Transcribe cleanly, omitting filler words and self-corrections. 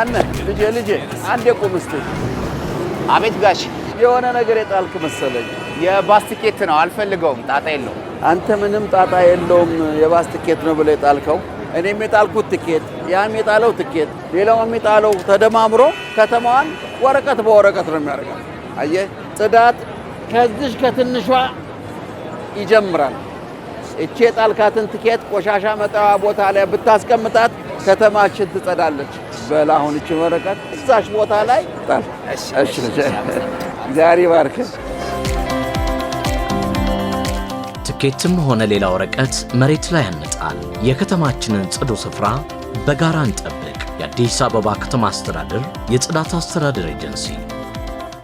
ማነ ልጄ አንዴ ቁም እስቲ። አቤት ጋሽ። የሆነ ነገር የጣልክ መሰለኝ። የባስ ትኬት ነው አልፈልገውም። ጣጣ የለውም። አንተ ምንም ጣጣ የለውም የባስ ትኬት ነው ብለህ የጣልከው። እኔም የጣልኩት ትኬት፣ ያም የጣለው ትኬት፣ ሌላውም የጣለው ተደማምሮ ከተማዋን ወረቀት በወረቀት ነው የሚያደርጋት። አየህ ጽዳት ከዚህ ከትንሿ ይጀምራል። እቺ የጣልካትን ትኬት ቆሻሻ መጣያ ቦታ ላይ ብታስቀምጣት ከተማችን ትጸዳለች። በል አሁን እቺ ወረቀት እዛሽ ቦታ ላይ ጣል። እሺ እግዚአብሔር ይባርክ። ትኬትም ሆነ ሌላ ወረቀት መሬት ላይ ያንጣል። የከተማችንን ጽዱ ስፍራ በጋራ እንጠብቅ። የአዲስ አበባ ከተማ አስተዳደር የጽዳት አስተዳደር ኤጀንሲ